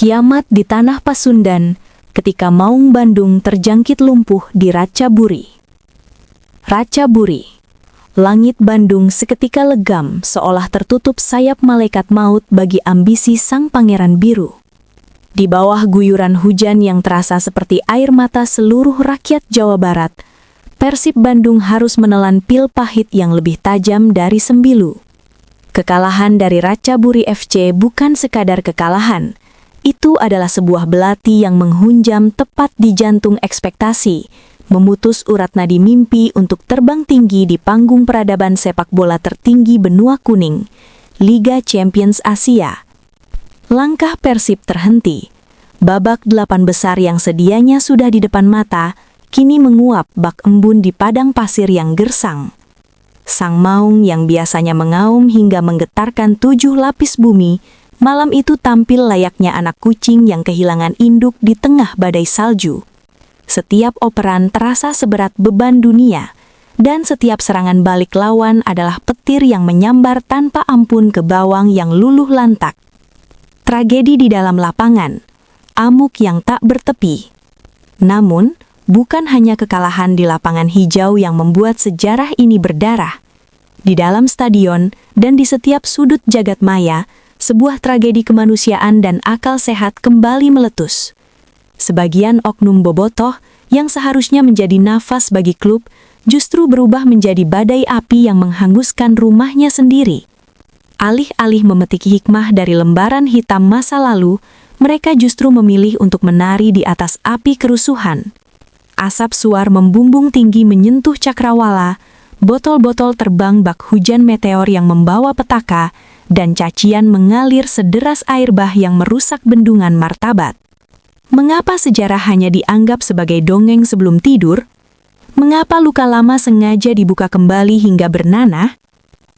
Kiamat di Tanah Pasundan ketika Maung Bandung terjangkit lumpuh di Ratchaburi. Ratchaburi, langit Bandung seketika legam seolah tertutup sayap malaikat maut bagi ambisi sang pangeran biru. Di bawah guyuran hujan yang terasa seperti air mata seluruh rakyat Jawa Barat, Persib Bandung harus menelan pil pahit yang lebih tajam dari sembilu. Kekalahan dari Ratchaburi FC bukan sekadar kekalahan, itu adalah sebuah belati yang menghunjam tepat di jantung ekspektasi, memutus urat nadi mimpi untuk terbang tinggi di panggung peradaban sepak bola tertinggi benua kuning, Liga Champions Asia. Langkah Persib terhenti. Babak 8 besar yang sedianya sudah di depan mata, kini menguap bak embun di padang pasir yang gersang. Sang Maung yang biasanya mengaum hingga menggetarkan 7 lapis bumi, malam itu tampil layaknya anak kucing yang kehilangan induk di tengah badai salju. Setiap operan terasa seberat beban dunia, dan setiap serangan balik lawan adalah petir yang menyambar tanpa ampun ke bawang yang luluh lantak. Tragedi di dalam lapangan, amuk yang tak bertepi. Namun, bukan hanya kekalahan di lapangan hijau yang membuat sejarah ini berdarah. Di dalam stadion dan di setiap sudut jagat maya, sebuah tragedi kemanusiaan dan akal sehat kembali meletus. Sebagian oknum bobotoh yang seharusnya menjadi nafas bagi klub justru berubah menjadi badai api yang menghanguskan rumahnya sendiri. Alih-alih memetik hikmah dari lembaran hitam masa lalu, mereka justru memilih untuk menari di atas api kerusuhan. Asap suar membumbung tinggi menyentuh cakrawala, botol-botol terbang bak hujan meteor yang membawa petaka, dan cacian mengalir sederas air bah yang merusak bendungan martabat. Mengapa sejarah hanya dianggap sebagai dongeng sebelum tidur? Mengapa luka lama sengaja dibuka kembali hingga bernanah?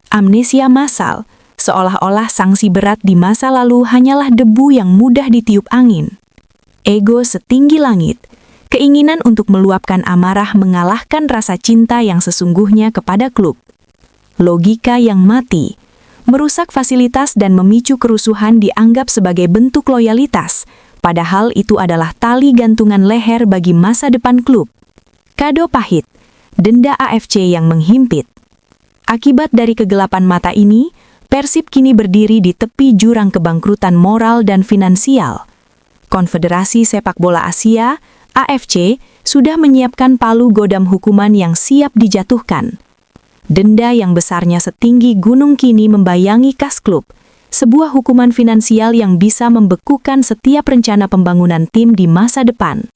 Amnesia massal, seolah-olah sanksi berat di masa lalu hanyalah debu yang mudah ditiup angin. Ego setinggi langit, keinginan untuk meluapkan amarah mengalahkan rasa cinta yang sesungguhnya kepada klub. Logika yang mati, merusak fasilitas dan memicu kerusuhan dianggap sebagai bentuk loyalitas, padahal itu adalah tali gantungan leher bagi masa depan klub. Kado pahit, denda AFC yang menghimpit. Akibat dari kegelapan mata ini, Persib kini berdiri di tepi jurang kebangkrutan moral dan finansial. Konfederasi Sepak Bola Asia, AFC, sudah menyiapkan palu godam hukuman yang siap dijatuhkan. Denda yang besarnya setinggi gunung kini membayangi kas klub, sebuah hukuman finansial yang bisa membekukan setiap rencana pembangunan tim di masa depan.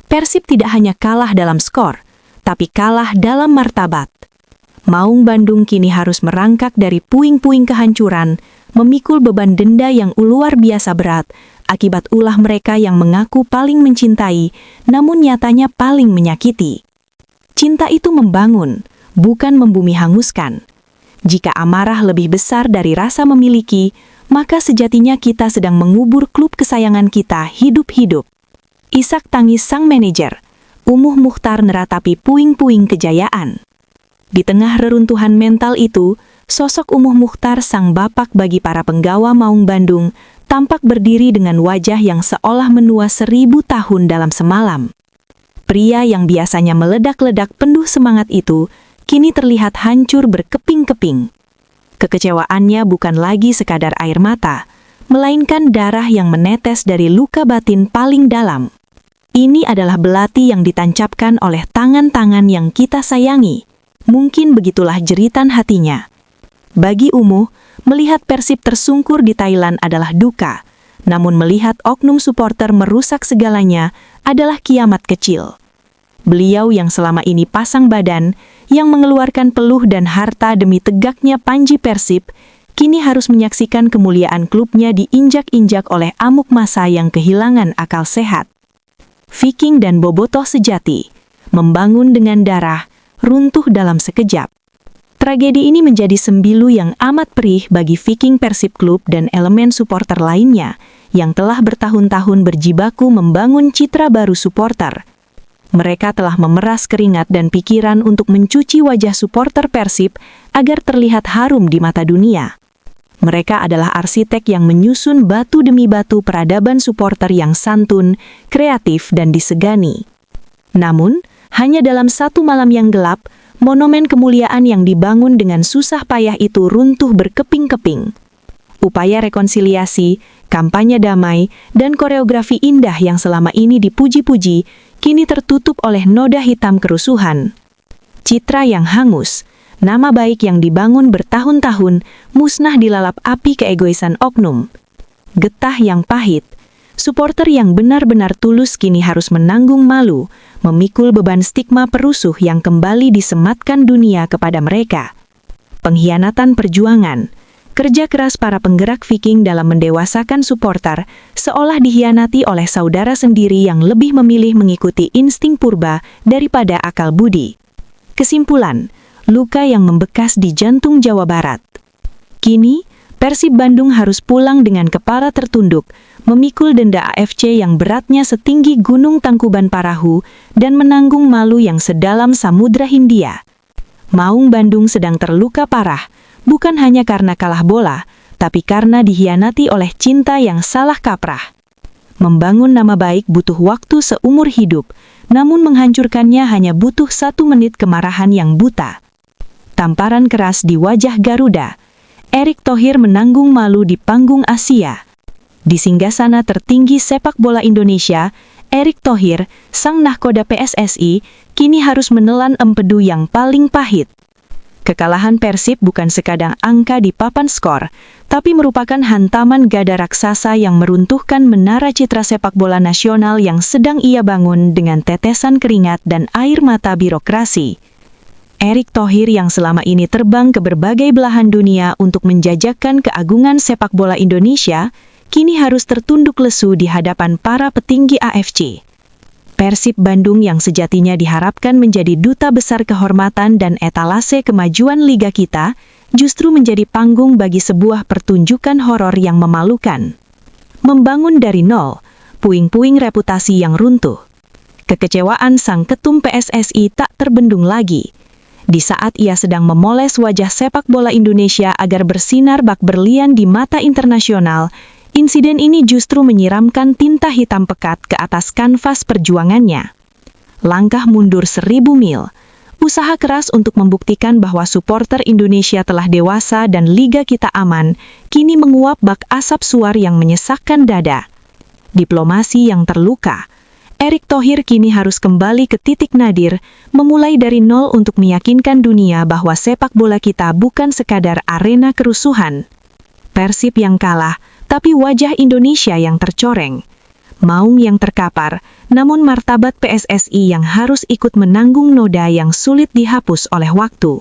Persib tidak hanya kalah dalam skor, tapi kalah dalam martabat. Maung Bandung kini harus merangkak dari puing-puing kehancuran, memikul beban denda yang luar biasa berat, akibat ulah mereka yang mengaku paling mencintai, namun nyatanya paling menyakiti. Cinta itu membangun, bukan membumi hanguskan. Jika amarah lebih besar dari rasa memiliki, maka sejatinya kita sedang mengubur klub kesayangan kita hidup-hidup. Isak tangis sang manajer, Umuh Mukhtar neratapi puing-puing kejayaan. Di tengah reruntuhan mental itu, sosok Umuh Mukhtar sang bapak bagi para penggawa Maung Bandung tampak berdiri dengan wajah yang seolah menua 1000 tahun dalam semalam. Pria yang biasanya meledak-ledak penuh semangat itu kini terlihat hancur berkeping-keping. Kekecewaannya bukan lagi sekadar air mata, melainkan darah yang menetes dari luka batin paling dalam. Ini adalah belati yang ditancapkan oleh tangan-tangan yang kita sayangi. Mungkin begitulah jeritan hatinya. Bagi Umuh, melihat Persib tersungkur di Thailand adalah duka, namun melihat oknum supporter merusak segalanya adalah kiamat kecil. Beliau yang selama ini pasang badan, yang mengeluarkan peluh dan harta demi tegaknya panji Persib, kini harus menyaksikan kemuliaan klubnya diinjak-injak oleh amuk massa yang kehilangan akal sehat. Viking dan bobotoh sejati, membangun dengan darah, runtuh dalam sekejap. Tragedi ini menjadi sembilu yang amat perih bagi Viking Persib Klub dan elemen supporter lainnya, yang telah bertahun-tahun berjibaku membangun citra baru supporter. Mereka telah memeras keringat dan pikiran untuk mencuci wajah supporter Persib agar terlihat harum di mata dunia. Mereka adalah arsitek yang menyusun batu demi batu peradaban supporter yang santun, kreatif, dan disegani. Namun, hanya dalam satu malam yang gelap, monumen kemuliaan yang dibangun dengan susah payah itu runtuh berkeping-keping. Upaya rekonsiliasi, kampanye damai, dan koreografi indah yang selama ini dipuji-puji, kini tertutup oleh noda hitam kerusuhan. Citra yang hangus, nama baik yang dibangun bertahun-tahun, musnah dilalap api keegoisan oknum. Getah yang pahit, supporter yang benar-benar tulus kini harus menanggung malu, memikul beban stigma perusuh yang kembali disematkan dunia kepada mereka. Pengkhianatan perjuangan, kerja keras para penggerak Viking dalam mendewasakan supporter seolah dikhianati oleh saudara sendiri yang lebih memilih mengikuti insting purba daripada akal budi. Kesimpulan, luka yang membekas di jantung Jawa Barat. Kini, Persib Bandung harus pulang dengan kepala tertunduk, memikul denda AFC yang beratnya setinggi Gunung Tangkuban Parahu dan menanggung malu yang sedalam Samudra Hindia. Maung Bandung sedang terluka parah, bukan hanya karena kalah bola, tapi karena dikhianati oleh cinta yang salah kaprah. Membangun nama baik butuh waktu seumur hidup, namun menghancurkannya hanya butuh 1 menit kemarahan yang buta. Tamparan keras di wajah Garuda. Erick Thohir menanggung malu di panggung Asia. Di singgasana tertinggi sepak bola Indonesia, Erick Thohir, sang nahkoda PSSI, kini harus menelan empedu yang paling pahit. Kekalahan Persib bukan sekadar angka di papan skor, tapi merupakan hantaman gada raksasa yang meruntuhkan menara citra sepak bola nasional yang sedang ia bangun dengan tetesan keringat dan air mata birokrasi. Erick Thohir yang selama ini terbang ke berbagai belahan dunia untuk menjajakan keagungan sepak bola Indonesia, kini harus tertunduk lesu di hadapan para petinggi AFC. Persib Bandung yang sejatinya diharapkan menjadi duta besar kehormatan dan etalase kemajuan liga kita, justru menjadi panggung bagi sebuah pertunjukan horor yang memalukan. Membangun dari nol, puing-puing reputasi yang runtuh. Kekecewaan sang ketum PSSI tak terbendung lagi. Di saat ia sedang memoles wajah sepak bola Indonesia agar bersinar bak berlian di mata internasional, insiden ini justru menyiramkan tinta hitam pekat ke atas kanvas perjuangannya. Langkah mundur 1000 mil, usaha keras untuk membuktikan bahwa supporter Indonesia telah dewasa dan liga kita aman, kini menguap bak asap suar yang menyesakkan dada. Diplomasi yang terluka. Erick Thohir kini harus kembali ke titik nadir, memulai dari nol untuk meyakinkan dunia bahwa sepak bola kita bukan sekadar arena kerusuhan. Persib yang kalah, tapi wajah Indonesia yang tercoreng. Maung yang terkapar, namun martabat PSSI yang harus ikut menanggung noda yang sulit dihapus oleh waktu.